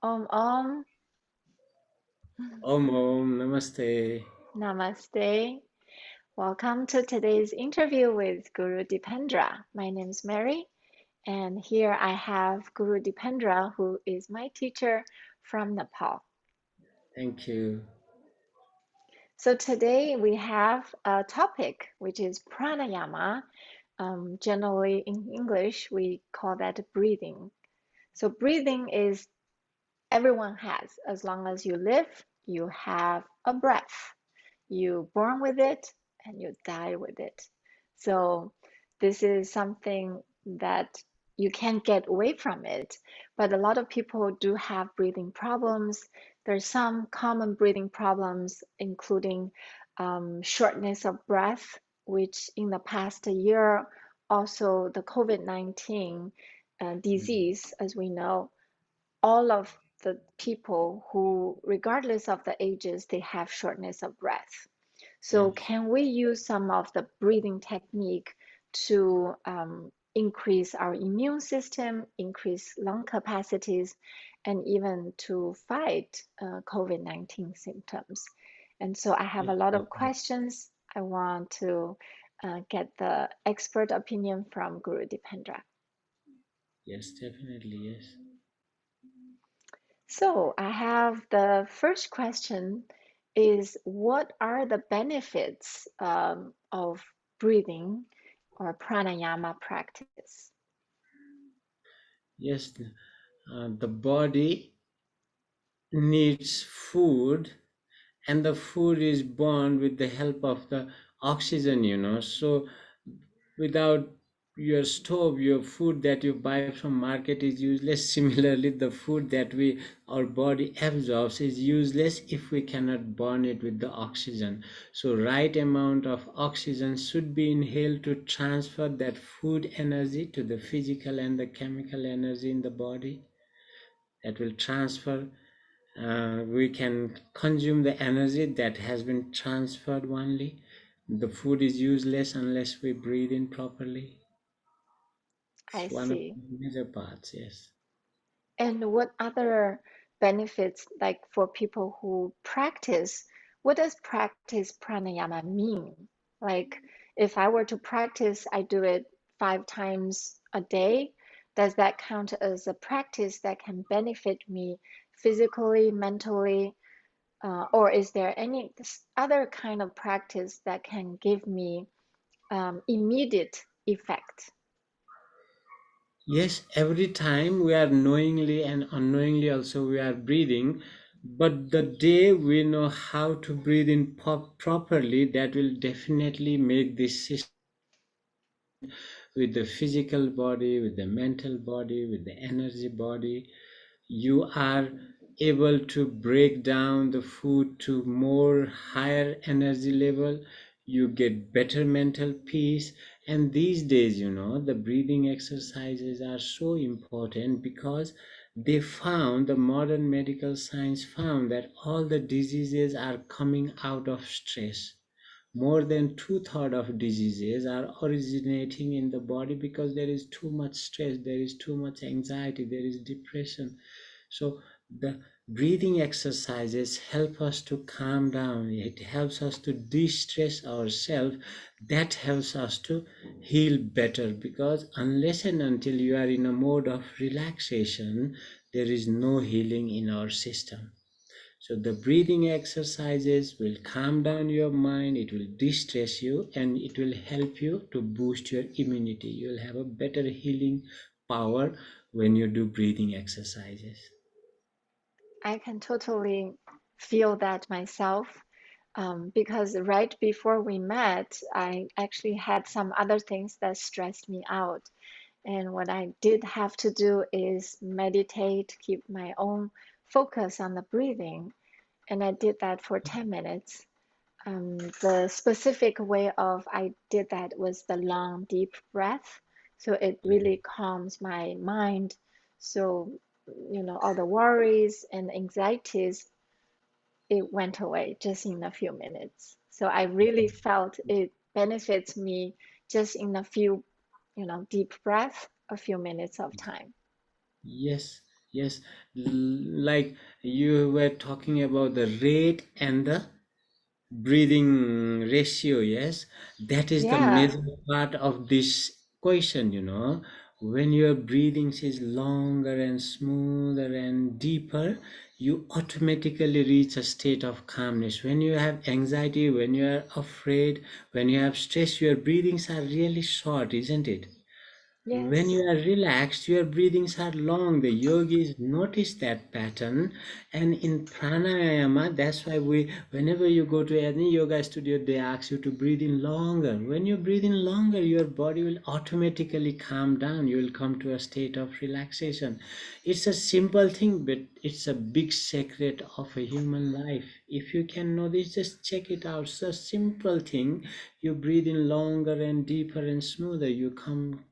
Om. Om, Namaste. Namaste. Welcome to today's interview with Guru Dipendra. My name is Mary, and here I have Guru Dipendra, who is my teacher from Nepal. Thank you. So today we have a topic which is pranayama. Generally in English, we call that breathing. So breathing is everyone has. As long as you live, you have a breath. You born with it and you die with it. So this is something that you can't get away from it. But a lot of people do have breathing problems. There's some common breathing problems, including shortness of breath, which in the past year, also the COVID-19 disease, as we know, all of the people who, regardless of the ages, they have shortness of breath. So Yes. can we use some of the breathing technique to increase our immune system, increase lung capacities, and even to fight COVID-19 symptoms? And so I have Yes, a lot of definitely. questions. I want to get the expert opinion from Guru Dipendra. Yes, definitely. Yes. So I have the first question is what are the benefits of breathing or pranayama practice? Yes, the body needs food, and the food is born with the help of the oxygen. So without your stove, your food that you buy from market is useless. Similarly, the food that we our body absorbs is useless if we cannot burn it with the oxygen. So right amount of oxygen should be inhaled to transfer that food energy to the physical and the chemical energy in the body. That will transfer. We can consume the energy that has been transferred only. The food is useless unless we breathe in properly. I It's one of see. the major parts, yes. And what other benefits, like for people who practice, what does practice pranayama mean? Like if I were to practice, I do it 5 times a day. Does that count as a practice that can benefit me physically, mentally, or is there any other kind of practice that can give me immediate effect? Yes, every time we are knowingly and unknowingly also we are breathing, but the day we know how to breathe in properly, that will definitely make this system with the physical body, with the mental body, with the energy body. You are able to break down the food to more higher energy level. You get better mental peace. And these days, the breathing exercises are so important because the modern medical science found that all the diseases are coming out of stress. More than two-thirds of diseases are originating in the body because there is too much stress, there is too much anxiety, there is depression. So the breathing exercises help us to calm down. It helps us to de-stress ourselves. That helps us to heal better, because unless and until you are in a mode of relaxation, there is no healing in our system. So the breathing exercises will calm down your mind, it will de-stress you, and it will help you to boost your immunity. You will have a better healing power when you do breathing exercises. I can totally feel that myself because right before we met, I actually had some other things that stressed me out. And what I did have to do is meditate, keep my own focus on the breathing. And I did that for 10 minutes. The specific way of I did that was the long, deep breath. So it really calms my mind. So, all the worries and anxieties, it went away just in a few minutes. So I really felt it benefits me just in a few, deep breath, a few minutes of time. Yes, Yes, like you were talking about the rate and the breathing ratio. Yes, that is the Yeah. major part of this question. When your breathing is longer and smoother and deeper, you automatically reach a state of calmness. When you have anxiety, when you are afraid, when you have stress, your breathings are really short, isn't it? When you Yes. are relaxed, your breathings are long. The yogis notice that pattern, and in pranayama, that's why whenever you go to any yoga studio, they ask you to breathe in longer. When you breathe in longer, your body will automatically calm down. You will come to a state of relaxation. It's a simple thing, but it's a big secret of a human life. If you can know this, just check it out. It's a simple thing. You breathe in longer and deeper and smoother. You calm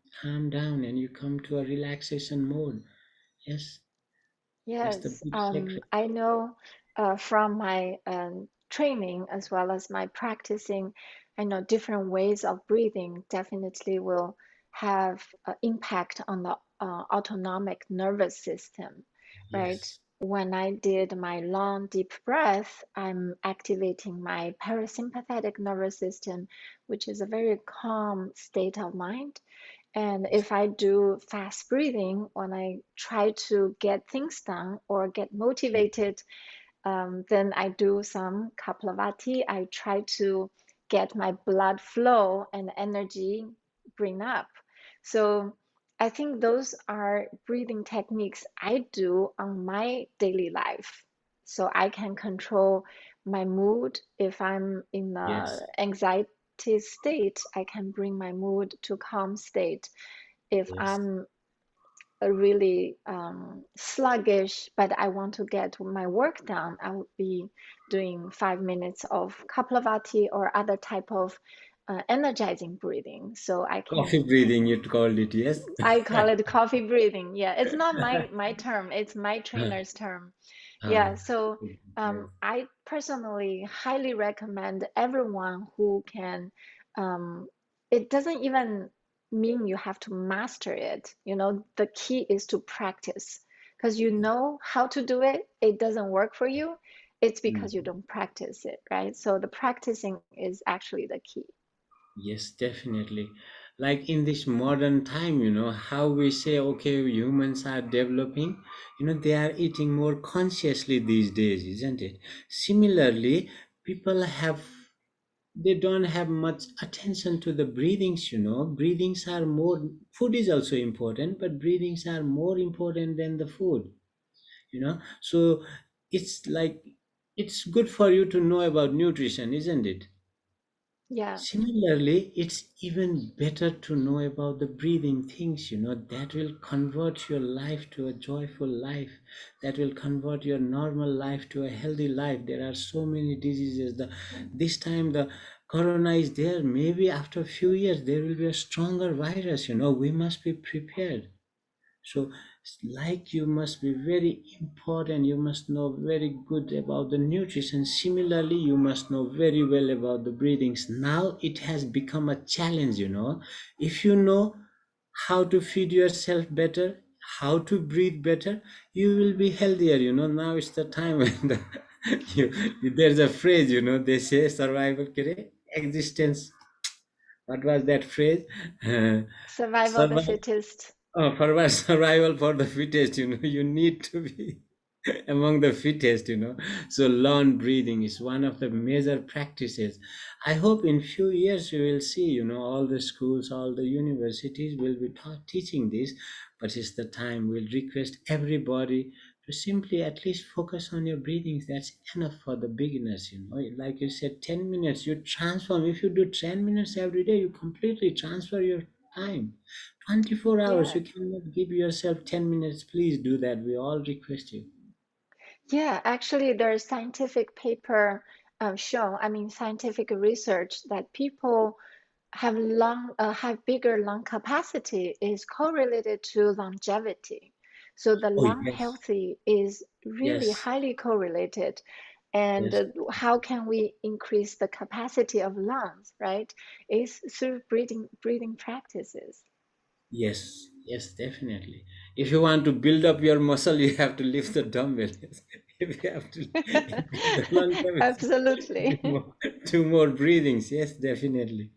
down and you come to a relaxation mode. Yes, that's the Yes, big secret. I know from my training as well as my practicing, I know different ways of breathing definitely will have impact on the autonomic nervous system, right? Yes, When I did my long, deep breath, I'm activating my parasympathetic nervous system, which is a very calm state of mind. And yes, if I do fast breathing, when I try to get things done or get motivated, then I do some kaplavati. I try to get my blood flow and energy bring up. So I think those are breathing techniques I do on my daily life. So I can control my mood. If I'm in yes, a anxiety state, I can bring my mood to calm state. If yes. I'm really sluggish, but I want to get my work done, I would be doing 5 minutes of Kaplavati or other type of energizing breathing. So Coffee breathing, you called it, yes? I call it coffee breathing. Yeah, it's not my term, it's my trainer's term. Ah, Yeah, so yes. I personally highly recommend everyone who can. Um, it doesn't even mean you have to master it. The key is to practice because you know how to do it. It doesn't work for you. It's because you Mm. don't practice it, right? So the practicing is actually the key. Yes, definitely. Like in this modern time, how we say, okay, humans are developing, they are eating more consciously these days, isn't it? Similarly, people they don't have much attention to the breathings. Breathings are more, food is also important, but breathings are more important than the food. So it's like, it's good for you to know about nutrition, isn't it? Yeah, Similarly, it's even better to know about the breathing things, that will convert your life to a joyful life, that will convert your normal life to a healthy life. There are so many diseases. This time the corona is there. Maybe after a few years there will be a stronger virus. We must be prepared. So, like, you must be very important, you must know very good about the nutrition. Similarly, you must know very well about the breathings. Now it has become a challenge. If you know how to feed yourself better, how to breathe better, you will be healthier. Now it's the time when there's a phrase, they say survival kare existence. What was that phrase? survival of the Survival. fittest. Oh, for survival for the fittest, you need to be among the fittest. So learn breathing is one of the major practices. I hope in few years you will see, all the schools, all the universities will be teaching this, but it's the time. We'll request everybody to simply at least focus on your breathings. That's enough for the beginners. Like you said, 10 minutes, you transform. If you do 10 minutes every day, you completely transfer your time. 24 hours, Yeah. you cannot give yourself 10 minutes. Please do that. We all request you. Yeah, actually, there's scientific paper I mean, scientific research that people have bigger lung capacity is correlated to longevity. So the Oh, lung yes, healthy is really yes, highly correlated. And yes, how can we increase the capacity of lungs, right? Is through breathing practices. Yes, yes, definitely. If you want to build up your muscle, you have to lift the dumbbell. Yes. If you have to increase the lung capacity, Absolutely. two more breathings. Yes, definitely.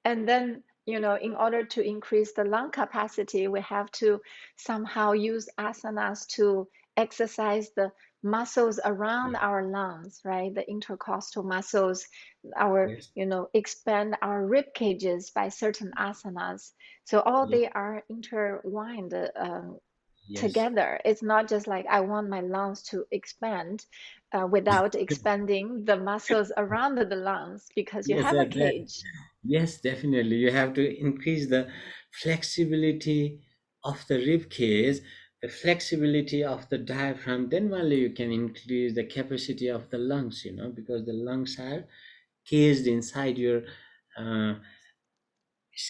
And then, in order to increase the lung capacity, we have to somehow use asanas to exercise the muscles around Yeah. our lungs, right? The intercostal muscles, our, Yes, expand our rib cages by certain asanas. So all yes, they are intertwined yes. together. It's not just like I want my lungs to expand without expanding the muscles around the lungs because you Yes, have a that, cage. yes, definitely. You have to increase the flexibility of the rib cage, the flexibility of the diaphragm. Then only you can increase the capacity of the lungs, because the lungs are caged inside your uh,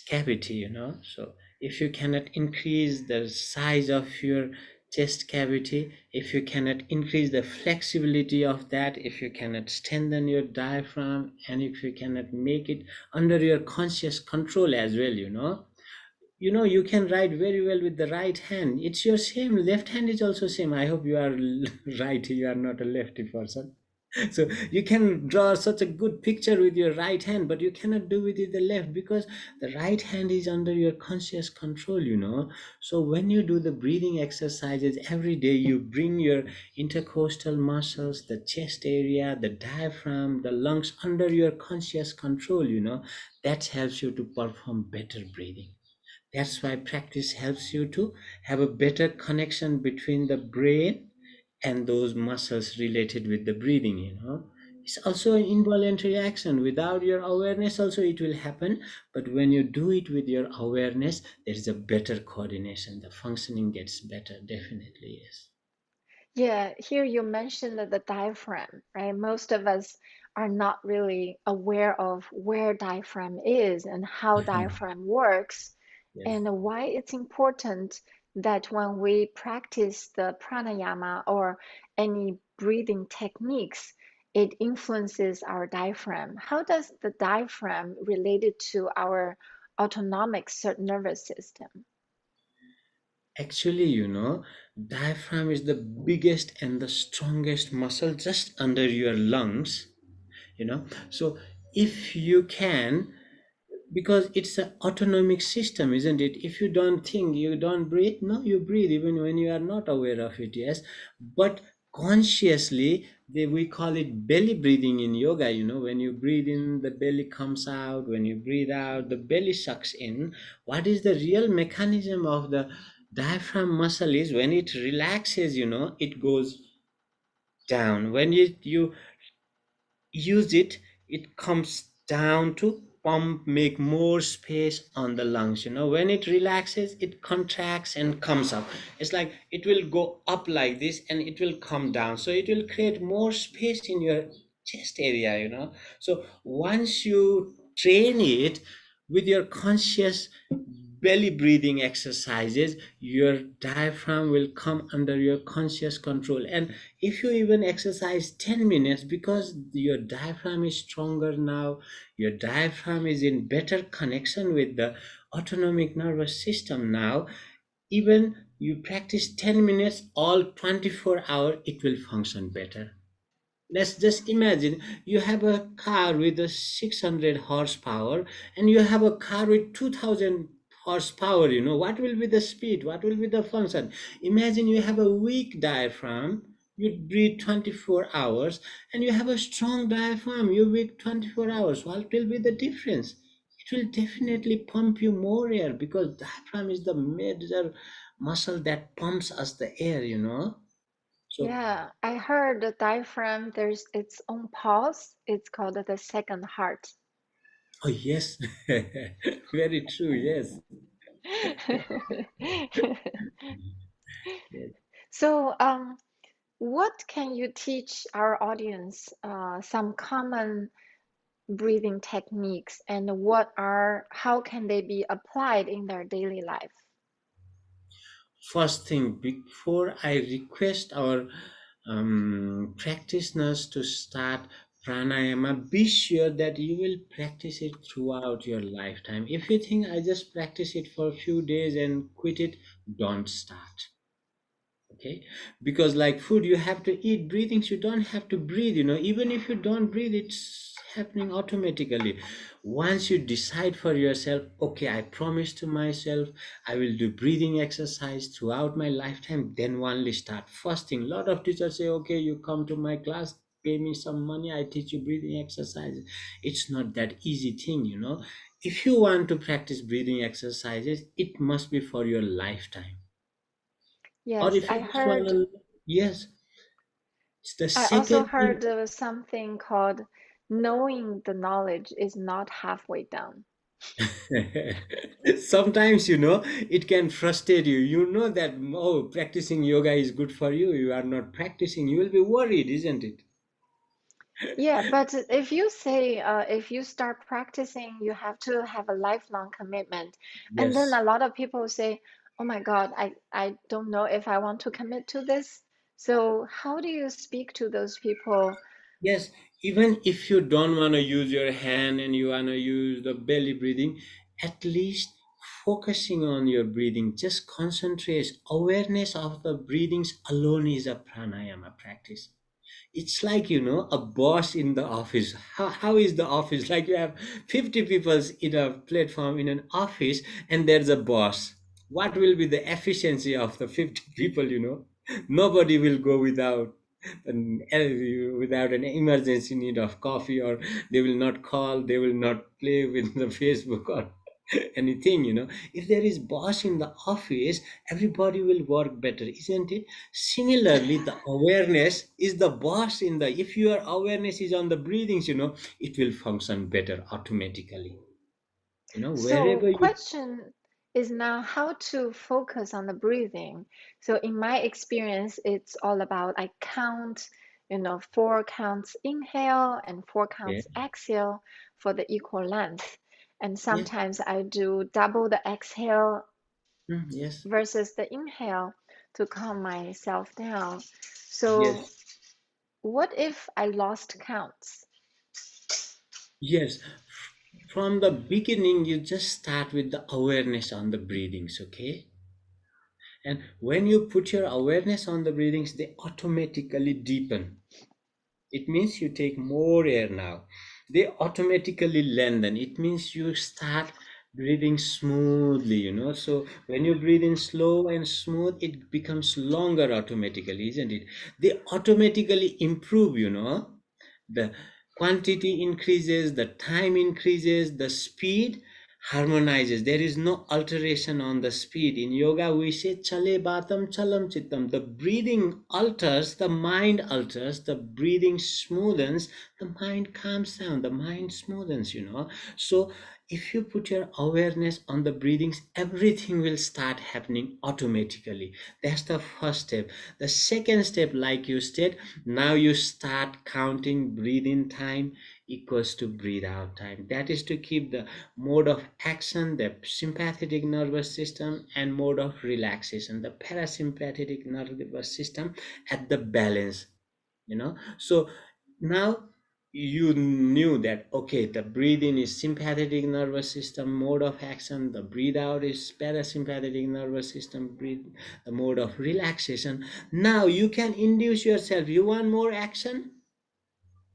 cavity, so if you cannot increase the size of your chest cavity, if you cannot increase the flexibility of that, if you cannot strengthen your diaphragm, and if you cannot make it under your conscious control as well, you can write very well with the right hand. It's your same left hand is also same. I hope you are right, you are not a lefty person. So you can draw such a good picture with your right hand, but you cannot do it with the left, because the right hand is under your conscious control, so when you do the breathing exercises every day, you bring your intercostal muscles, the chest area, the diaphragm, the lungs under your conscious control, that helps you to perform better breathing. That's why practice helps you to have a better connection between the brain and those muscles related with the breathing, It's also an involuntary action. Without your awareness, also it will happen. But when you do it with your awareness, there is a better coordination. The functioning gets better, definitely, yes. Yeah, here you mentioned that the diaphragm, right? Most of us are not really aware of where diaphragm is and how diaphragm works, Yes. and why it's important that when we practice the pranayama or any breathing techniques, it influences our diaphragm. How does the diaphragm related to our autonomic nervous system? Actually, diaphragm is the biggest and the strongest muscle just under your lungs, so if you can, because it's an autonomic system, isn't it? If you don't think, you don't breathe. No, you breathe even when you are not aware of it, yes. But consciously, we call it belly breathing in yoga. When you breathe in, the belly comes out. When you breathe out, the belly sucks in. What is the real mechanism of the diaphragm muscle is when it relaxes, it goes down. When you use it, it comes down to pump, make more space on the lungs. When it relaxes, it contracts and comes up. It's like it will go up like this and it will come down, so it will create more space in your chest area, so once you train it with your conscious belly breathing exercises, your diaphragm will come under your conscious control. And if you even exercise 10 minutes, because your diaphragm is stronger now, your diaphragm is in better connection with the autonomic nervous system now, even you practice 10 minutes all 24 hours, it will function better. Let's just imagine you have a car with a 600 horsepower and you have a car with 2000 horsepower. What will be the speed? What will be the function? Imagine you have a weak diaphragm, you breathe 24 hours, and you have a strong diaphragm, you breathe 24 hours. What will be the difference? It will definitely pump you more air, because diaphragm is the major muscle that pumps us the air. So, Yeah, I heard the diaphragm, there's its own pulse. It's called the second heart. oh yes, very true. Yes, yes. So, what can you teach our audience some common breathing techniques, and how can they be applied in their daily life? First thing, before I request our practitioners to start pranayama, be sure that you will practice it throughout your lifetime. If you think I just practice it for a few days and quit it, don't start. Okay, because like food, you have to eat. Breathings, you don't have to breathe, even if you don't breathe, it's happening automatically. Once you decide for yourself, okay, I promise to myself I will do breathing exercise throughout my lifetime, then only start. First thing, a lot of teachers say, okay, you come to my class, pay me some money, I teach you breathing exercises. It's not that easy thing. If you want to practice breathing exercises, it must be for your lifetime. Or Yes, if you I just want heard. to, yes, it's the I also second thing. heard something called knowing the knowledge is not halfway done. Sometimes, it can frustrate you. You know that, oh, practicing yoga is good for you. You are not practicing. You will be worried, isn't it? Yeah, but if you say, if you start practicing, you have to have a lifelong commitment. And then Yes. a lot of people say, oh my God, I don't know if I want to commit to this. So how do you speak to those people? Yes. Even if you don't want to use your hand and you want to use the belly breathing, at least focusing on your breathing, just concentrate. Awareness of the breathings alone is a pranayama practice. It's like, a boss in the office. How is the office? Like you have 50 people in a platform in an office, and there's a boss. What will be the efficiency of the 50 people? Nobody will go without an emergency need of coffee, or they will not call, they will not play with the Facebook or anything. If there is boss in the office, everybody will work better, isn't it? Similarly, the awareness is the boss in the, if your awareness is on the breathings, it will function better automatically. So Wherever you, question is now how to focus on the breathing. So in my experience, it's all about I count, 4 counts inhale and four yeah, counts exhale for the equal length. And yeah, sometimes I do double the exhale yes, versus the inhale to calm myself down. So yes, what if I lost counts? yes. From the beginning, you just start with the awareness on the breathings, okay? And when you put your awareness on the breathings, they automatically deepen. It means you take more air now. They automatically lengthen. It means you start breathing smoothly. So when you breathe in slow and smooth, it becomes longer automatically, isn't it? They automatically improve. The quantity increases, the time increases, the speed harmonizes. There is no alteration on the speed. In yoga, we say chale batam chalam chittam. The breathing alters, the mind alters, the breathing smoothens, the mind calms down, the mind smoothens. So if you put your awareness on the breathings, everything will start happening automatically. That's the first step. The second step, like you said, now you start counting breathe in time equals to breathe out time. That is to keep the mode of action, the sympathetic nervous system, and mode of relaxation, the parasympathetic nervous system, at the balance. So now you knew that, okay, the breathing is sympathetic nervous system mode of action, the breathe out is parasympathetic nervous system breathe, the mode of relaxation. Now you can induce yourself. You want more action,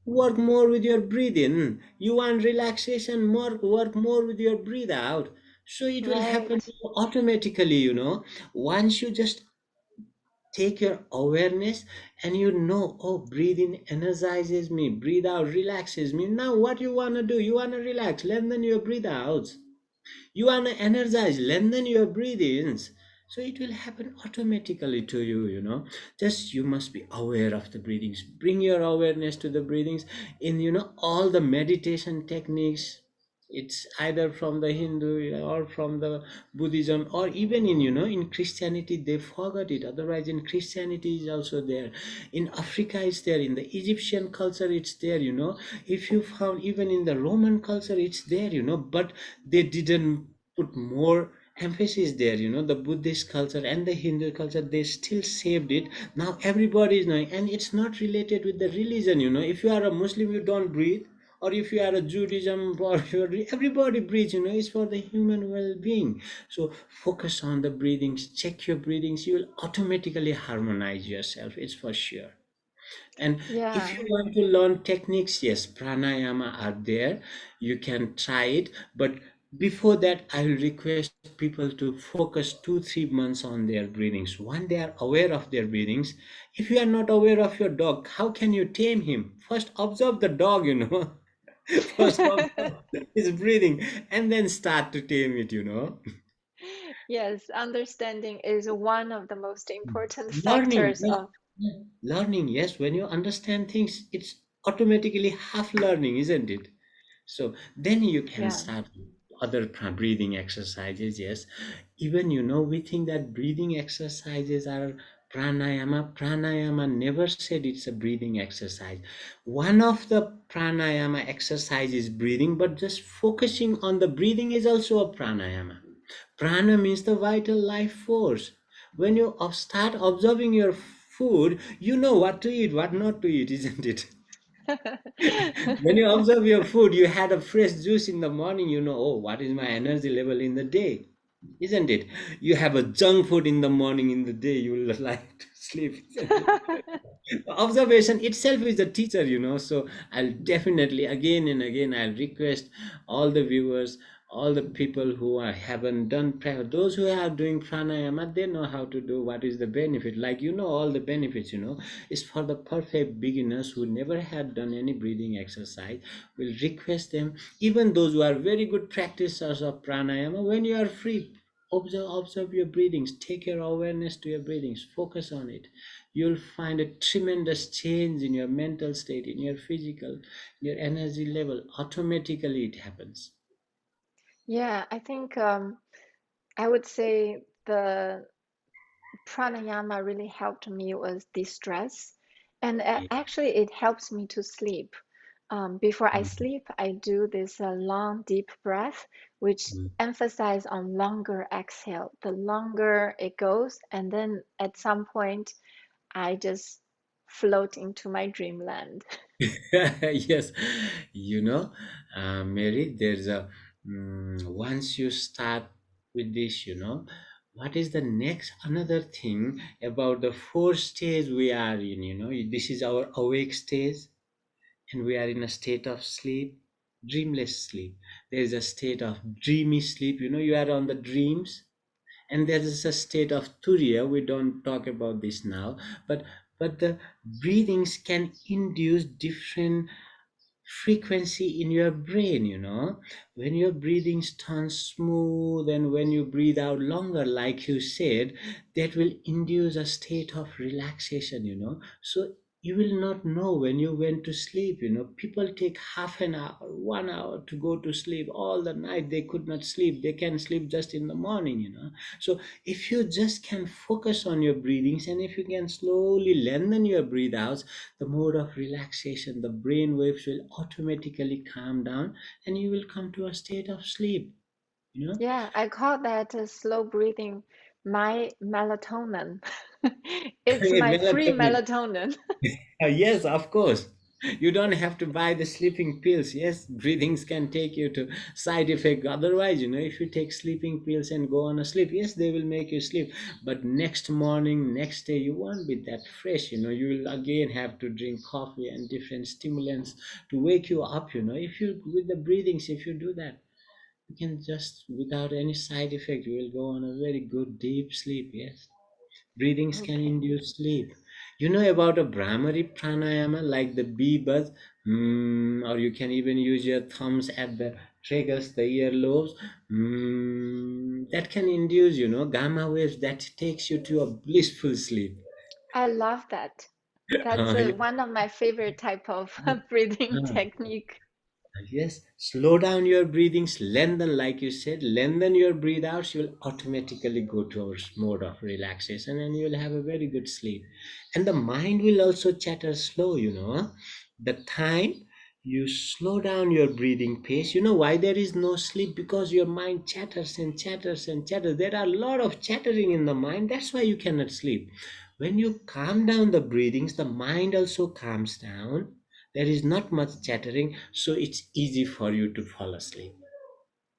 work more with your breathe in. You want relaxation, more work more with your breathe out. So it will happen Right. automatically. Once you just take your awareness and oh, breathe in energizes me, breathe out relaxes me. Now what you want to do, you want to relax, lengthen your breathe outs. You want to energize, lengthen your breathings. So it will happen automatically to you. Just you must be aware of the breathings. Bring your awareness to the breathings in all the meditation techniques. It's either from the Hindu or from the Buddhism, or even in Christianity they forgot it. Otherwise, in Christianity is also there. In Africa it's there. In the Egyptian culture it's there. If you found even in the Roman culture it's there. But they didn't put more emphasis there, the Buddhist culture and the Hindu culture, they still saved it. Now everybody is knowing, and it's not related with the religion. If you are a Muslim, you don't breathe, or if you are a Judaism, or everybody breathes. It's for the human well-being. So focus on the breathings, check your breathings, you will automatically harmonize yourself, it's for sure. And if Yeah. you want to learn techniques, yes, pranayama are there. You can try it. But before that, I will request people to focus 2-3 months on their breathings. When they are aware of their breathings, if you are not aware of your dog, how can you tame him? First, observe the dog. First, observe his breathing and then start to tame it. Yes, understanding is one of the most important Learning, factors yes, of, yes. Learning, yes. When you understand things, it's automatically half learning, isn't it? So then you can yeah. start with other breathing exercises. Yes, even we think that breathing exercises are pranayama. Pranayama never said it's a breathing exercise. One of the pranayama exercise is breathing, but just focusing on the breathing is also a pranayama. Prana means the vital life force. When you start observing your food, you know what to eat, what not to eat, isn't it? When you observe your food, you had a fresh juice in the morning, oh, what is my energy level in the day? Isn't it? You have a junk food in the morning, in the day, you will like to sleep, isn't it? Observation itself is a teacher. So I'll definitely, again and again, I'll request all the viewers, all the people who haven't done those who are doing pranayama, they know how to do, what is the benefit, like all the benefits. Is for the perfect beginners who never had done any breathing exercise. We'll request them, even those who are very good practitioners of pranayama, when you are free, observe your breathings, take your awareness to your breathings, focus on it. You'll find a tremendous change in your mental state, in your physical, your energy level. Automatically it happens. Yeah, I think I would say the pranayama really helped me was de-stress, and Yeah. actually it helps me to sleep. Before I Mhm. sleep, I do this long deep breath, which Mhm. emphasize on longer exhale. The longer it goes, and then at some point, I just float into my dreamland. Yes, you know, Mary, there's once you start with this, what is the next another thing about the fourth stage we are in? This is our awake stage, and we are in a state of sleep, dreamless sleep. There is a state of dreamy sleep. You are on the dreams, and there is a state of turiya. We don't talk about this now, but the breathings can induce different frequency in your brain. When your breathing turns smooth and when you breathe out longer, like you said, that will induce a state of relaxation. So you will not know when you went to sleep. People take half an hour, 1 hour to go to sleep. All the night they could not sleep, they can sleep just in the morning. So if you just can focus on your breathings, and if you can slowly lengthen your breathe outs, the mode of relaxation, the brain waves will automatically calm down, and you will come to a state of sleep. You know, Yeah, I call that slow breathing my melatonin. It's my free melatonin. melatonin. Yes, of course. You don't have to buy the sleeping pills. Yes, breathings can take you to side effect. Otherwise, if you take sleeping pills and go on a sleep, yes, they will make you sleep. But next morning, next day, you won't be that fresh. You will again have to drink coffee and different stimulants to wake you up. If you with the breathings, if you do that, you can just without any side effect, you will go on a very good deep sleep. Yes. Breathings can Okay. induce sleep. You know about a Brahmari pranayama, like the bee buzz, or you can even use your thumbs at the triggers, the earlobes. That can induce, gamma waves that takes you to a blissful sleep. I love that. That's Yeah. one of my favorite type of breathing Ah, technique. yes, slow down your breathings, lengthen, like you said, lengthen your breathe outs. You'll automatically go towards mode of relaxation, and you'll have a very good sleep. And the mind will also chatter slow. The time you slow down your breathing pace. You know why there is no sleep? Because your mind chatters and chatters and chatters. There are a lot of chattering in the mind. That's why you cannot sleep. When you calm down the breathings, the mind also calms down. There is not much chattering, so it's easy for you to fall asleep.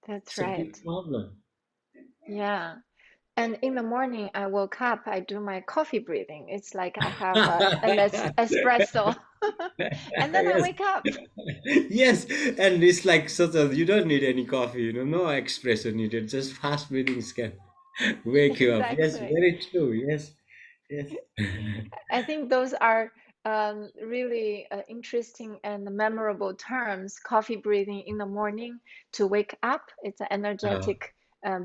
That's It's a right. big problem. Yeah. And in the morning, I woke up, I do my coffee breathing. It's like I have an espresso, and then I Yes. wake up. Yes, and it's like such a you don't need any coffee, no espresso needed. Just fast breathing can wake you up. Yes, Exactly. very true. Yes, yes. I think those are really interesting and memorable terms. Coffee breathing in the morning to wake up. It's an Uh, energetic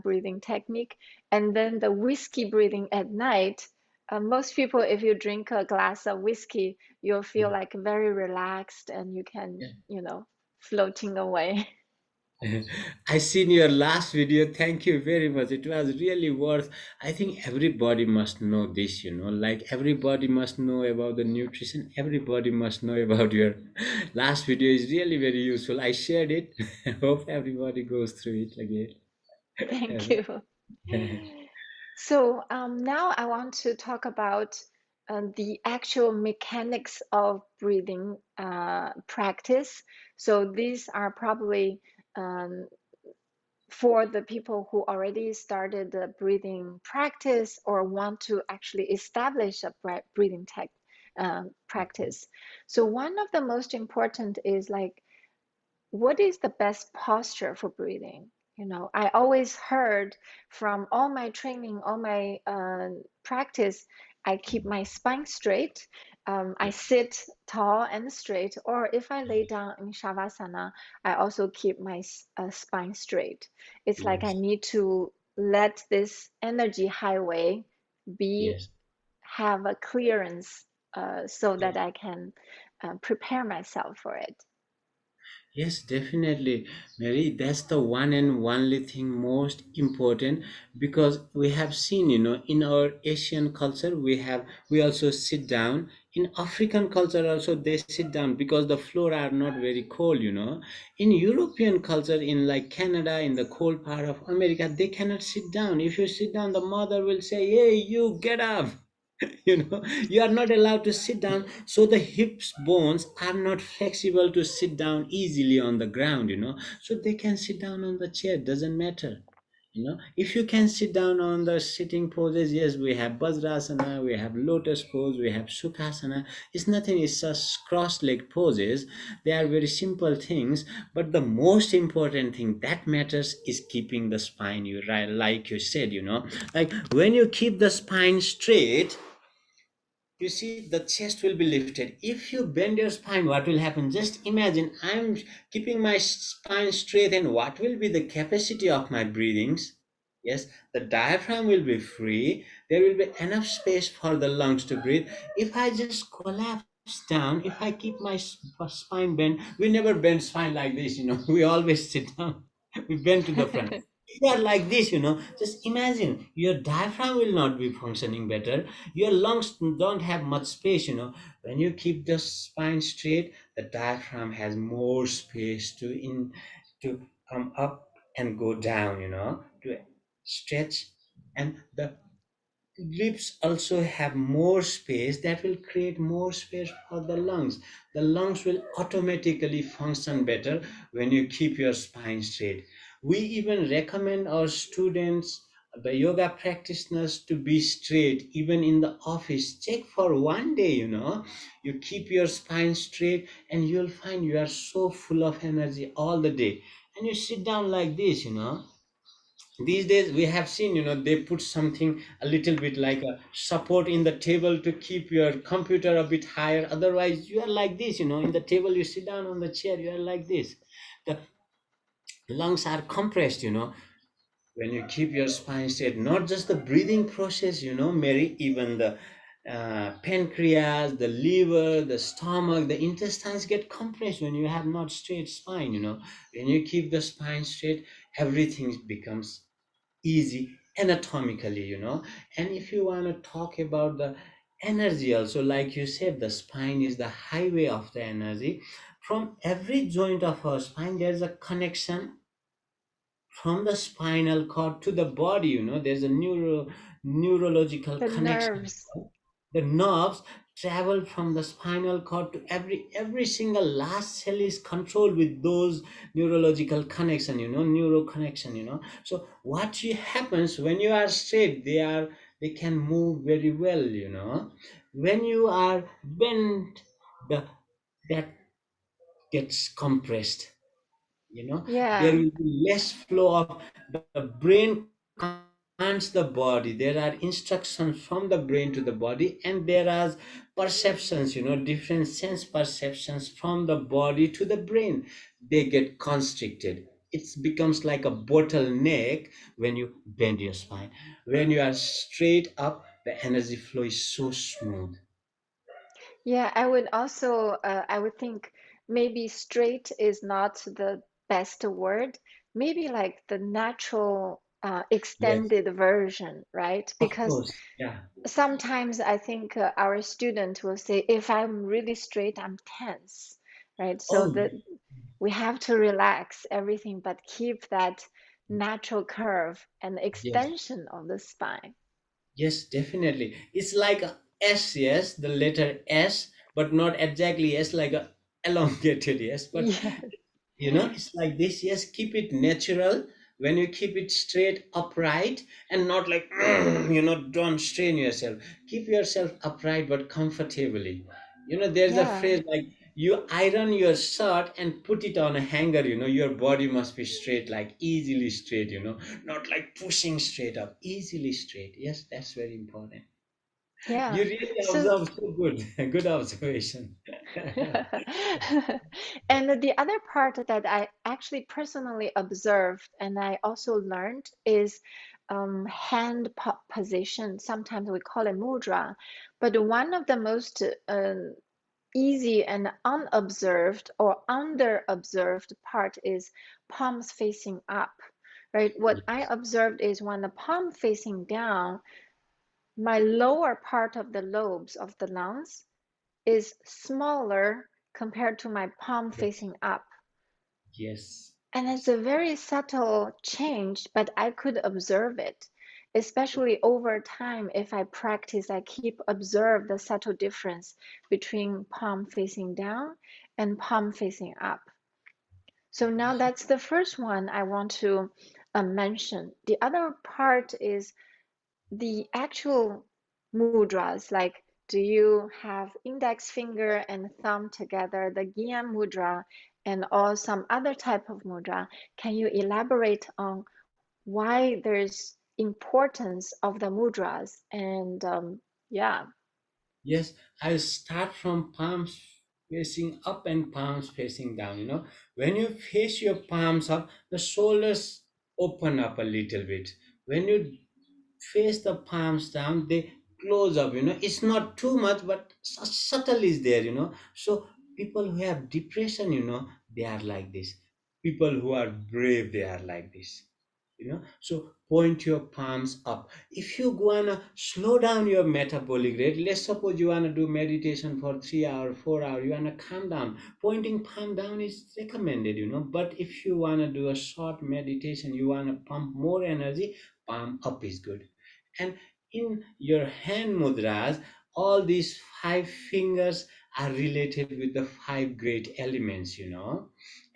breathing technique. And then the whiskey breathing at night. Most people, if you drink a glass of whiskey, you'll feel like very relaxed and you can, floating away. I seen your last video. Thank you very much. It was really worth. I think everybody must know this, like everybody must know about the nutrition. Everybody must know about your last video is really very useful. I shared it. Hope everybody goes through it Thank again. you. So now I want to talk about the actual mechanics of breathing practice. So these are probably um, for the people who already started the breathing practice or want to actually establish a breathing tech practice. So one of the most important is like what is the best posture for breathing? I always heard from all my training, all my practice, I keep my spine straight. I sit tall and straight, or if I lay down in Shavasana, I also keep my spine straight. It's like I Yes, need to let this energy highway be yes. have a clearance so that Yes. I can prepare myself for it. Yes, definitely, Mary. That's the one and only thing most important because we have seen, in our Asian culture, we also sit down. In African culture, also they sit down because the floor are not very cold. In European culture, in like Canada, in the cold part of America, they cannot sit down. If you sit down, the mother will say, "Hey, you get up." You are not allowed to sit down, so the hips bones are not flexible to sit down easily on the ground. So they can sit down on the chair, doesn't matter. If you can sit down on the sitting poses, yes, we have Vajrasana, we have lotus pose, we have Sukhasana. It's nothing, it's just cross leg poses. They are very simple things, but the most important thing that matters is keeping the spine, you right, like you said, like when you keep the spine straight, you see the chest will be lifted. If you bend your spine, what will happen? Just imagine I'm keeping my spine straight, and what will be the capacity of my breathings? Yes, the diaphragm will be free. There will be enough space for the lungs to breathe. If I just collapse down, if I keep my spine bent, we never bend spine like this. We always sit down. We bend to the front. If you are like this, just imagine your diaphragm will not be functioning better. Your lungs don't have much space. When you keep the spine straight, the diaphragm has more space to come up and go down, to stretch, and the lips also have more space that will create more space for the lungs. The lungs will automatically function better when you keep your spine straight. We even recommend our students, the yoga practitioners, to be straight even in the office. Check for one day. You keep your spine straight and you'll find you are so full of energy all the day. And you sit down like this. These days we have seen, they put something a little bit like a support in the table to keep your computer a bit higher. Otherwise you are like this, in the table you sit down on the chair, you are like this. The lungs are compressed. When you keep your spine straight, not just the breathing process, Mary, even the pancreas, the liver, the stomach, the intestines get compressed when you have not straight spine. When you keep the spine straight, everything becomes easy anatomically. And if you want to talk about the energy also, like you said, the spine is the highway of the energy. from every joint of our spine, there's a connection from the spinal cord to the body. There's a neurological The connection. nerves. The nerves travel from the spinal cord to every single last cell is controlled with those neurological connection, neuro connection. So happens when you are straight, they can move very well. When you are bent, the that gets compressed. There Yeah. will be less flow of the brain commands the body. There are instructions from the brain to the body, and there are perceptions, different sense perceptions from the body to the brain. They get constricted. It becomes like a bottleneck when you bend your spine. When you are straight up, the energy flow is so smooth. Yeah, I would also, I would think maybe straight is not the best word. Maybe like the natural, Yes, extended version, right? of Because course. Yeah. sometimes I think our student will say, if I'm really straight, I'm tense, right? So Oh, that we have to relax everything, but keep that natural curve and yes. extension of the spine. Yes, definitely. It's like a S, yes, the letter S, but not exactly S, like a elongated yes. But Yes, it's like this. Yes, keep it natural. When you keep it straight, upright, and not like, don't strain yourself. Keep yourself upright but comfortably. There's a yeah, phrase like you iron your shirt and put it on a hanger. Your body must be straight, like easily straight. Not like pushing straight up, easily straight. Yes, that's very important. yeah. You really So observe so good. Good observation. And the other part that I actually personally observed and I also learned is hand position. Sometimes we call it mudra, but one of the most easy and unobserved or under-observed part is palms facing up, right? What I observed is when the palm facing down, my lower part of the lobes of the lungs is smaller compared to my palm Yes. facing up. Yes. And it's a very subtle change, but I could observe it, especially over time. If I practice, I keep observe the subtle difference between palm facing down and palm facing up. So now that's the first one I want to mention. The other part is the actual mudras, like do you have index finger and thumb together, the Gyan mudra, and or some other type of mudra? Can you elaborate on why there's importance of the mudras? And yeah, Yes, I start from palms facing up and palms facing down. When you face your palms up, the shoulders open up a little bit. When you face the palms down, they close up. It's not too much, but subtle is there. So people who have depression, they are like this. People who are brave, they are like this. So point your palms up. If you wanna slow down your metabolic rate, let's suppose you wanna do meditation for 3 hours, 4 hours, you wanna calm down, pointing palm down is recommended. But if you wanna do a short meditation, you wanna pump more energy, palm up is good. And in your hand mudras, all these five fingers are related with the five great elements.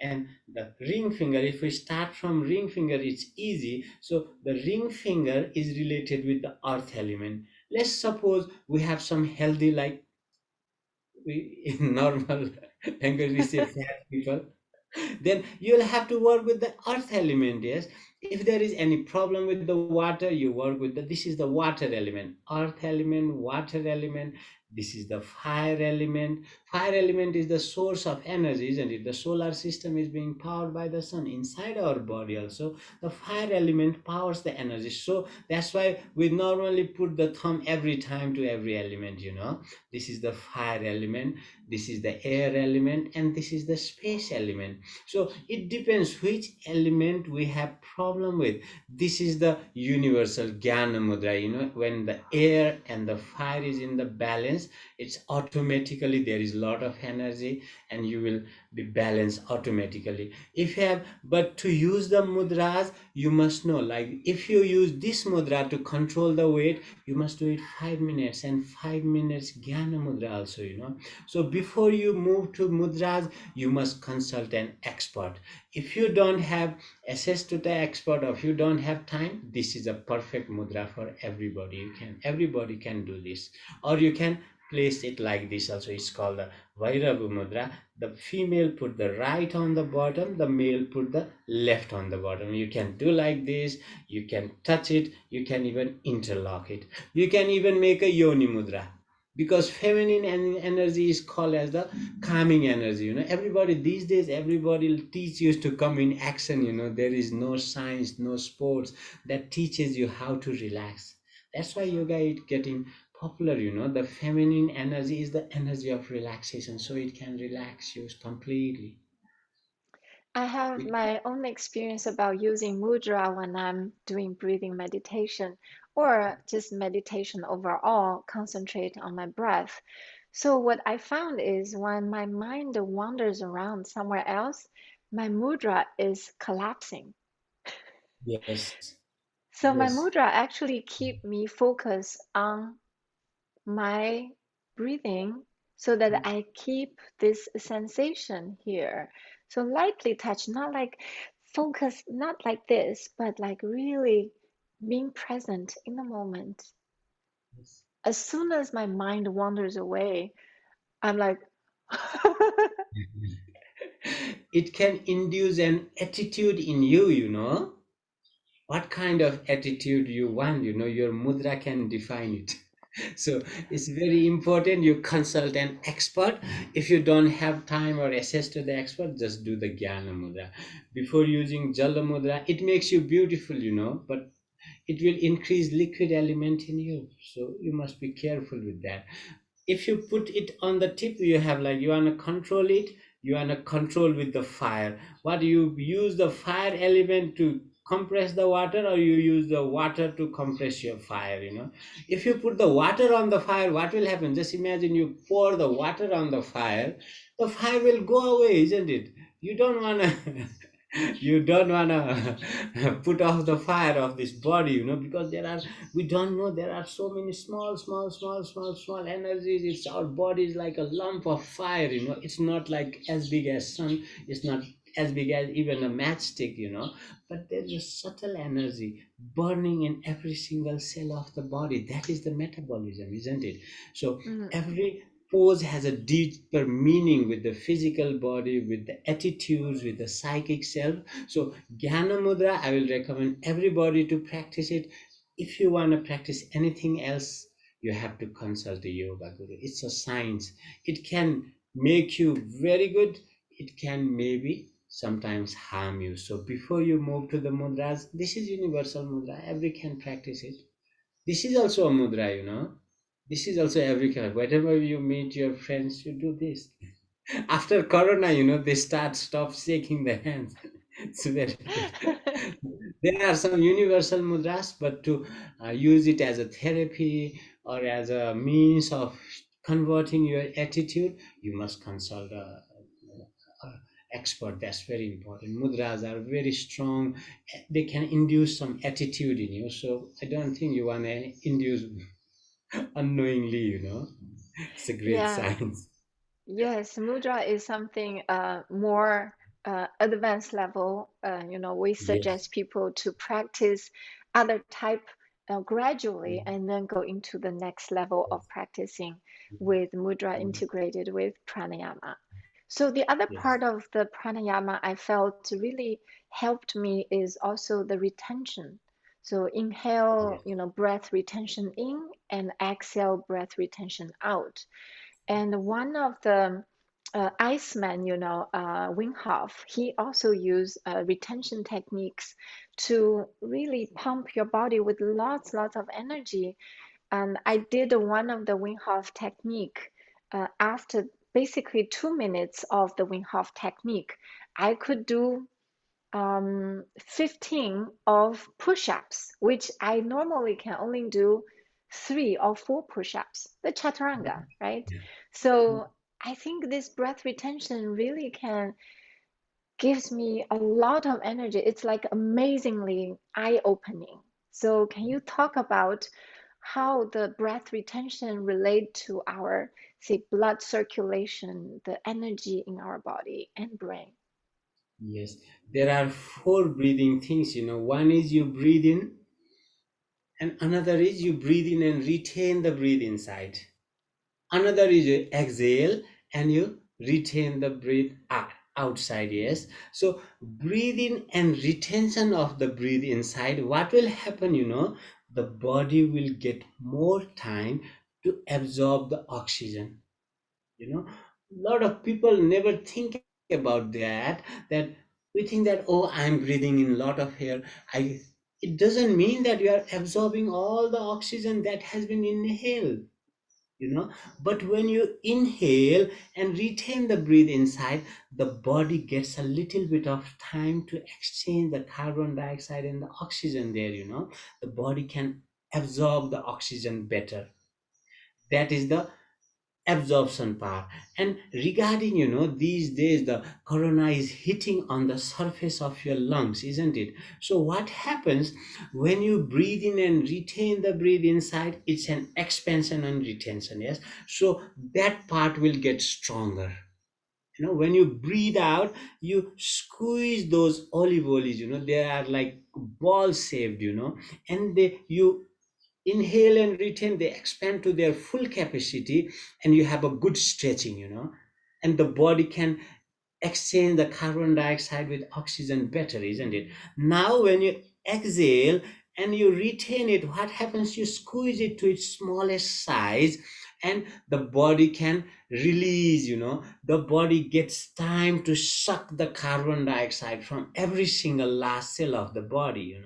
And the ring finger, if we start from ring finger, it's easy. So the ring finger is related with the earth element. Let's suppose we have some healthy, like we in normal language we say fat people, then you'll have to work with the earth element. Yes, if there is any problem with the water, you work with this is the water element, earth element, water element. This is the fire element. Fire element is the source of energy, isn't it? The solar system is being powered by the sun. Inside our body also, the fire element powers the energy. So that's why we normally put the thumb every time to every element. This is the fire element, this is the air element, and this is the space element. So it depends which element we have problem problem with. This is the universal Jnana Mudra. When the air and the fire is in the balance, it's automatically there is a lot of energy, and you will be balanced automatically. If you have, but to use the mudras, you must know, like if you use this mudra to control the weight, you must do it 5 minutes, and 5 minutes Jnana Mudra also. So before you move to mudras, you must consult an expert. If you don't have access to the expert, or if you don't have time, this is a perfect mudra for everybody. Everybody can do this. Or you can place it like this also. It's called the Vairava Mudra. The female put the right on the bottom, the male put the left on the bottom. You can do like this, you can touch it, you can even interlock it. You can even make a Yoni Mudra, because feminine energy is called as the calming energy. Everybody these days, everybody teach you to come in action. There is no science, no sports that teaches you how to relax. That's why yoga is getting popular. The feminine energy is the energy of relaxation, so it can relax you completely. I have It- my own experience about using mudra when I'm doing breathing meditation or just meditation overall, concentrate on my breath. So, what I found is when my mind wanders around somewhere else, my mudra is collapsing. yes, So, my yes, mudra actually keep me focused on my breathing so that I keep this sensation here. So lightly touch, not like focus, not like this, but like really being present in the moment. yes. As soon as my mind wanders away, I'm like, It can induce an attitude in you. What kind of attitude you want. Your mudra can define it. So it's very important you consult an expert. If you don't have time or access to the expert, just do the Jnana Mudra. Before using Jala Mudra, it makes you beautiful, but it will increase liquid element in you, so you must be careful with that. If you put it on the tip, you have, like, you want to control it, you want to control with the fire. What, you use the fire element to compress the water, or you use the water to compress your fire? If you put the water on the fire, what will happen? Just imagine you pour the water on the fire will go away, isn't it? You don't want to you don't want to put off the fire of this body, because we don't know, there are so many small energies. It's our body is like a lump of fire. It's not like as big as sun, it's not as big as even a matchstick. But there's a subtle energy burning in every single cell of the body. That is the metabolism, isn't it? So mm, every pose has a deeper meaning with the physical body, with the attitudes, with the psychic self. So Jnana Mudra, I will recommend everybody to practice it. If you want to practice anything else, you have to consult the yoga guru. It's a science. It can make you very good. It can maybe sometimes harm you. So before you move to the mudras, this is universal mudra. Every can practice it. This is also a mudra. This is also every kind. Whenever you meet your friends, you do this. After Corona, they stop shaking the hands. It's very good. There are some universal mudras, but to use it as a therapy or as a means of converting your attitude, you must consult a expert. That's very important. Mudras are very strong. They can induce some attitude in you. So I don't think you want to induce unknowingly. It's a great yeah. science. Yes, mudra is something more advanced level. We Yes. suggest people to practice other type gradually and then go into the next level of practicing with mudra Yes. integrated with pranayama. So the other Yes. part of the pranayama I felt really helped me is also the retention. So inhale, Yes. breath retention in and exhale breath retention out. And one of the Iceman, Wim Hof, he also used retention techniques to really pump your body with lots of energy. And I did one of the Wim Hof technique. After basically 2 minutes of the Wim Hof technique, I could do 15 of push-ups, which I normally can only do 3 or 4 push-ups, the chaturanga, right? Yeah. So I think this breath retention really can gives me a lot of energy. It's like amazingly eye-opening. So can you talk about how the breath retention relate to our, say, blood circulation, the energy in our body and brain? Yes, there are four breathing things, One is you breathe in, and another is you breathe in and retain the breath inside. Another is you exhale and you retain the breath outside. Yes. So breathing and retention of the breath inside, what will happen, the body will get more time to absorb the oxygen. A lot of people never think about that we think that, oh, I'm breathing in a lot of air. I It doesn't mean that you are absorbing all the oxygen that has been inhaled, but when you inhale and retain the breath inside, the body gets a little bit of time to exchange the carbon dioxide and the oxygen there. The body can absorb the oxygen better. That is the absorption part. And regarding, these days the corona is hitting on the surface of your lungs, isn't it? So what happens when you breathe in and retain the breath inside? It's an expansion and retention. Yes. So that part will get stronger. When you breathe out, you squeeze those olive oils, they are like ball shaped, and you inhale and retain, they expand to their full capacity, and you have a good stretching, and the body can exchange the carbon dioxide with oxygen better, isn't it? Now when you exhale and you retain it, what happens? You squeeze it to its smallest size, and the body can release. The body gets time to suck the carbon dioxide from every single last cell of the body.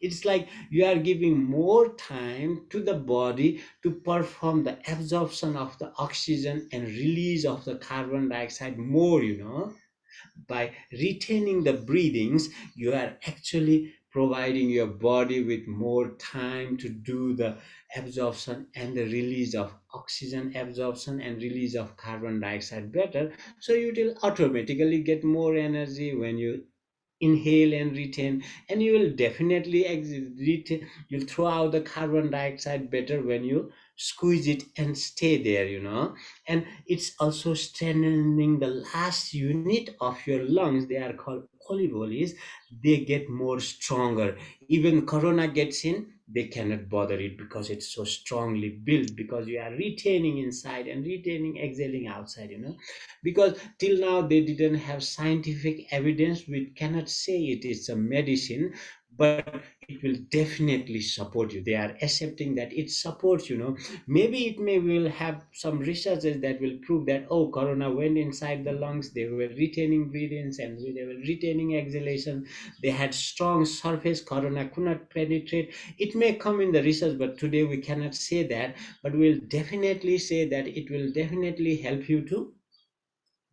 It's like you are giving more time to the body to perform the absorption of the oxygen and release of the carbon dioxide more. By retaining the breathings, you are actually providing your body with more time to do the absorption and the release of oxygen, absorption and release of carbon dioxide better. So you will automatically get more energy when you inhale and retain, and you will definitely you'll throw out the carbon dioxide better when you squeeze it and stay there. And it's also strengthening the last unit of your lungs. They are called oligoles. They get more stronger. Even corona gets in, they cannot bother it because it's so strongly built, because you are retaining inside and retaining, exhaling outside. Because till now they didn't have scientific evidence. We cannot say it is a medicine, but it will definitely support you. They are accepting that it supports. Maybe it may will have some researches that will prove that, oh, corona went inside the lungs, they were retaining breathings and they were retaining exhalation, they had strong surface, corona could not penetrate. It may come in the research, but today we cannot say that. But we'll definitely say that it will definitely help you to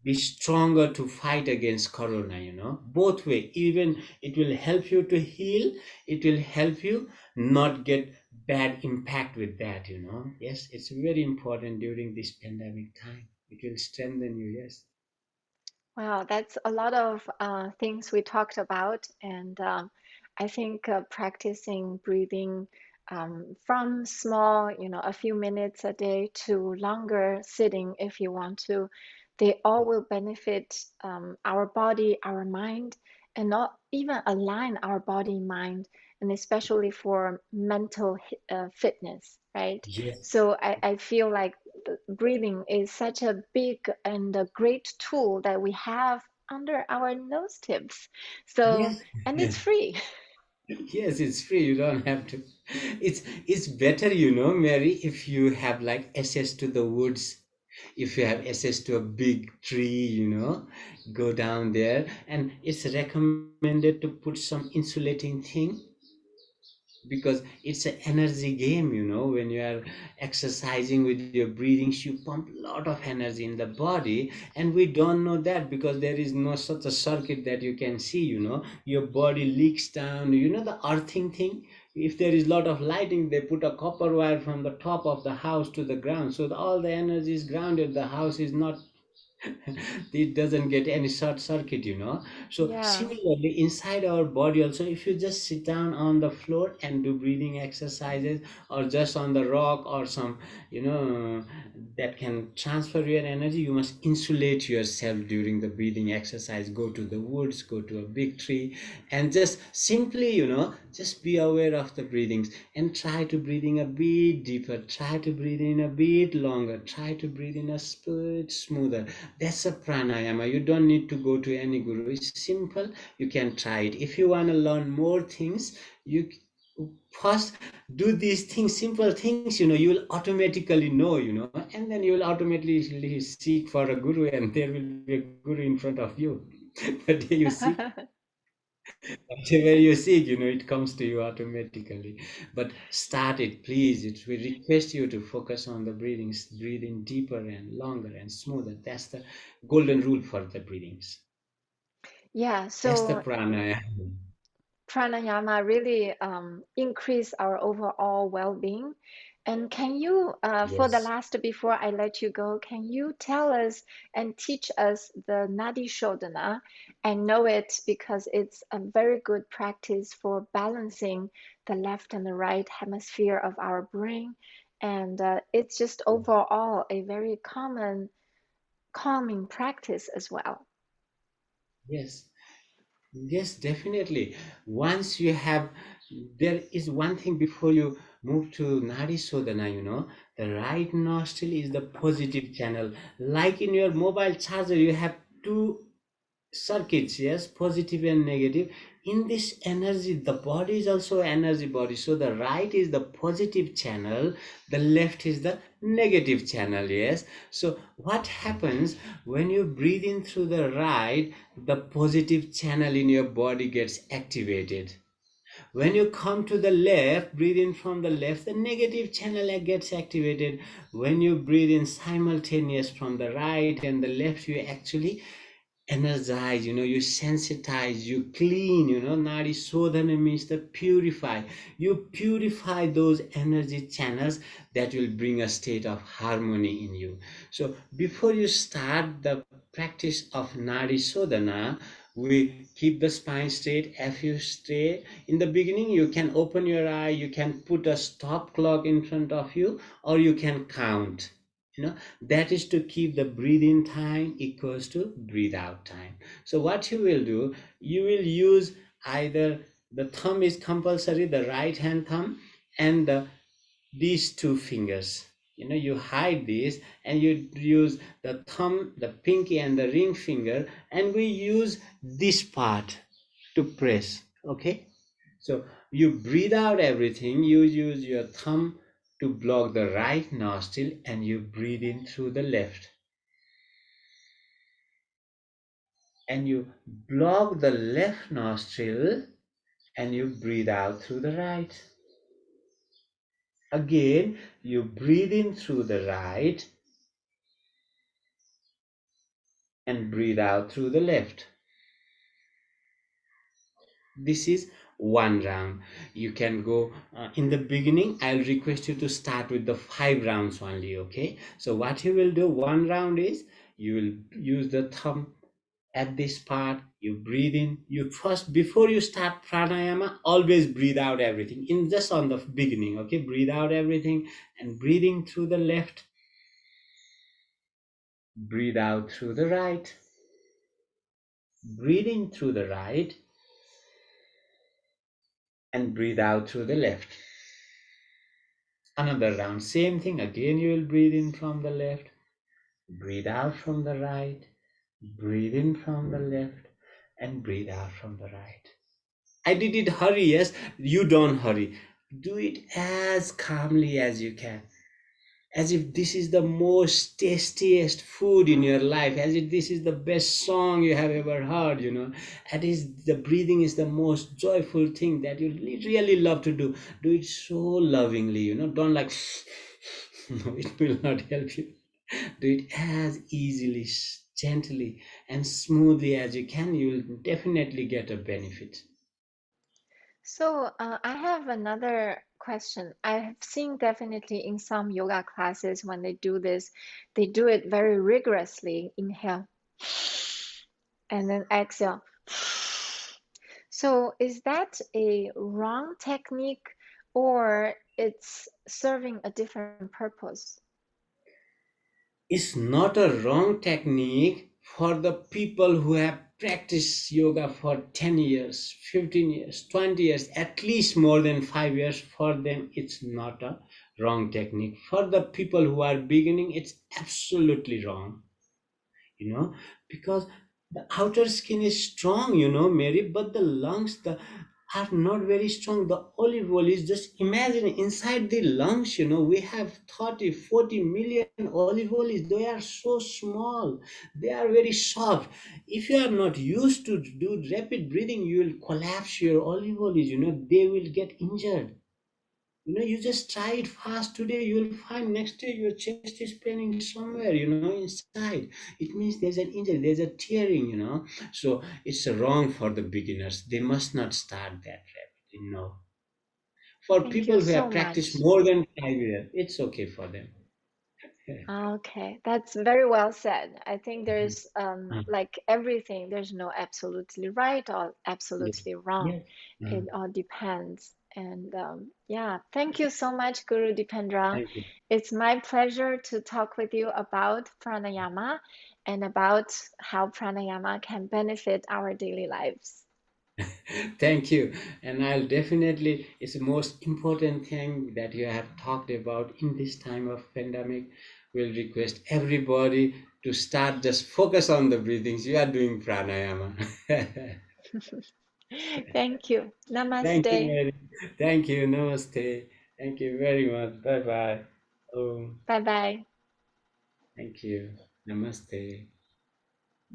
be stronger to fight against corona. Both way. Even it will help you to heal, it will help you not get bad impact with that. Yes, it's very important during this pandemic time. It will strengthen you. Yes. Wow, that's a lot of things we talked about, and I think practicing breathing from small, a few minutes a day to longer sitting if you want to, they all will benefit our body, our mind, and not even align our body, mind, and especially for mental fitness, right? Yes. So I feel like breathing is such a big and a great tool that we have under our nose tips. So, Yes. and it's free. Yes, it's free. You don't have to. It's better, Mary, if you have like access to the woods, if you have access to a big tree, go down there, and it's recommended to put some insulating thing because it's an energy game, when you are exercising with your breathings, you pump a lot of energy in the body, and we don't know that because there is no such a circuit that you can see. Your body leaks down, the earthing thing. If there is a lot of lighting, they put a copper wire from the top of the house to the ground, so all the energy is grounded, the house is not it doesn't get any short circuit. So Yeah. similarly inside our body also, if you just sit down on the floor and do breathing exercises, or just on the rock or some, that can transfer your energy, you must insulate yourself during the breathing exercise. Go to the woods, go to a big tree, and just simply, just be aware of the breathings, and try to breathe in a bit deeper, try to breathe in a bit longer, try to breathe in a bit smoother. That's a pranayama. You don't need to go to any guru. It's simple. You can try it. If you want to learn more things, you first do these things, simple things, you will automatically know, and then you will automatically seek for a guru, and there will be a guru in front of you. But you seek, whatever you seek, it comes to you automatically. But start it, please. We request you to focus on the breathings, breathing deeper and longer and smoother. That's the golden rule for the breathings. Yeah, That's the so pranayama. pranayama really increase our overall well-being. And can you, for the Yes. last, before I let you go, can you tell us and teach us the Nadi Shodhana? I know it because it's a very good practice for balancing the left and the right hemisphere of our brain. And it's just overall a very common calming practice as well. Yes. Yes, definitely. Once you have, there is one thing before you move to Nadi Shodhana, the right nostril is the positive channel. Like in your mobile charger, you have two circuits, yes, positive and negative. In this energy, the body is also energy body. So the right is the positive channel, the left is the negative channel, yes. So what happens when you breathe in through the right, the positive channel in your body gets activated. When you come to the left, breathe in from the left, the negative channel gets activated. When you breathe in simultaneous from the right and the left, you actually energize, you sensitize, you clean, Nadi Shodhana means the purify. You purify those energy channels that will bring a state of harmony in you. So before you start the practice of Nadi Shodhana, we keep the spine straight. If you stay in the beginning, you can open your eye, you can put a stop clock in front of you, or you can count, that is to keep the breathe in time equals to breathe out time. So what you will do, you will use either the thumb is compulsory, the right hand thumb, and these two fingers. You hide these, and you use the thumb, the pinky, and the ring finger, and we use this part to press. Okay, so you breathe out everything, you use your thumb to block the right nostril, and you breathe in through the left, and you block the left nostril, and you breathe out through the right. Again, you breathe in through the right and breathe out through the left. This is one round. You can go in the beginning, I'll request you to start with the 5 rounds only. Okay, so what you will do, one round is you will use the thumb at this part, you breathe in, you first, before you start pranayama, always breathe out everything in just on the beginning. Okay, breathe out everything, and breathing through the left, breathe out through the right, breathing through the right, and breathe out through the left. Another round, same thing again. You will breathe in from the left, breathe out from the right, breathe in from the left, and breathe out from the right. I did it hurry, yes, you don't hurry. Do it as calmly as you can, as if this is the most tastiest food in your life, as if this is the best song you have ever heard, at least the breathing is the most joyful thing that you really love to do. Do it so lovingly, don't like no, it will not help you. Do it as easily, gently and smoothly as you can. You will definitely get a benefit. So I have another question. I have seen definitely in some yoga classes when they do this, they do it very rigorously. Inhale and then exhale. So is that a wrong technique or it's serving a different purpose? It's not a wrong technique for the people who have practiced yoga for 10 years, 15 years, 20 years, at least more than 5 years. For them, it's not a wrong technique. For the people who are beginning, it's absolutely wrong, you know because the outer skin is strong, Mary, but the lungs are not very strong. The olive oil is, just imagine, inside the lungs, we have 30, 40 million olive oils. They are so small, they are very soft. If you are not used to do rapid breathing, you will collapse your olive oils, they will get injured. You just try it fast today, you will find next day your chest is paining somewhere, inside. It means there's an injury, there's a tearing, So it's wrong for the beginners. They must not start that rapidly, no. For Thank you people who so have practiced much. more than 5 years, it's okay for them. Okay, that's very well said. I think Mhm. there's Uh, like everything, there's no absolutely right or yes, absolutely wrong. yes. Uh, It all depends. And yeah, thank you so much, Guru Dipendra. Thank you. It's my pleasure to talk with you about pranayama and about how pranayama can benefit our daily lives. Thank you. And I'll definitely, it's the most important thing that you have talked about in this time of pandemic. Will request everybody to start just focus on the breathings. You are doing pranayama. Thank you. Thank you, Namaste. Mary. Thank you. Namaste. Thank you very much. Bye bye. Oh, Bye bye. thank you. Namaste.